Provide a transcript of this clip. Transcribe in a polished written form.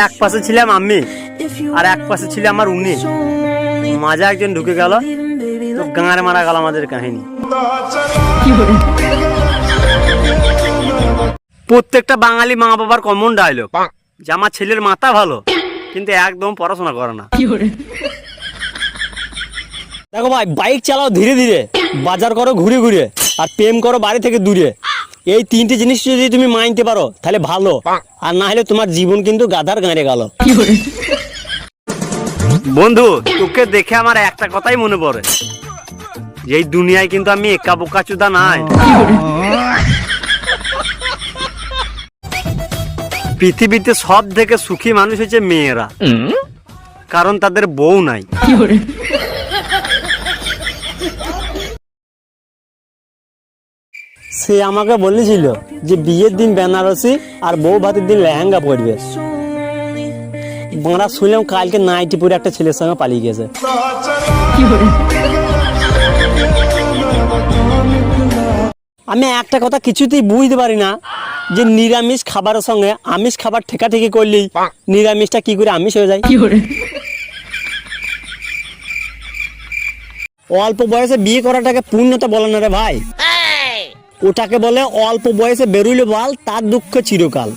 এক পাশে ছিলাম আমি আর এক পাশে ছিল আমার উনি, মাঝে একজন ঢুকে গেল, তো গাঁড়ে মারা গেল আমাদের কাহিনী। প্রত্যেকটা বাঙালি মা বাবার কমন ডায়লগ যে আমার ছেলের মাথা ভালো কিন্তু একদম পড়াশোনা করে না। দেখো ভাই, বাইক চালাও ধীরে ধীরে, বাজার করো ঘুরে ঘুরে, আর প্রেম করো বাড়ি থেকে দূরে। এই তিনটি জিনিস যদি তুমি মানতে পারো তাহলে ভালো, আর না হলে তোমার জীবন কিন্তু গাধার গাঁড়ে গেল। বন্ধু, তোকে দেখে আমার একটা কথাই মনে পড়ে, যে এই দুনিয়ায় কিন্তু আমি একা বোকা চুদা নাই। পৃথিবীতে সব থেকে সুখী মানুষ হচ্ছে মেয়েরা, কারণ তাদের বউ নাই। সে আমাকে বলেছিল যে বিয়ের দিন বেনারসি আর বউ ভাতের দিন লেহেঙ্গা পরবে। বাঁড়া শুনলাম কালকে নাইটি পরে একটা ছেলের সঙ্গে পালিয়ে গেছে। আমি একটা কথা কিছুতেই বুঝতে পারি না, যে নিরামিষ খাবারের সঙ্গে আমিষ খাবার ঠেকাঠেকি করলেই নিরামিষটা কি করে আমিষ হয়ে যায়। অল্প বয়সে বিয়ে করাটাকে পূর্ণতা বলে না রে ভাই, ওটাকে বলে অল্প বয়সে বেরোইলে বল তার দুঃখ চিরকাল।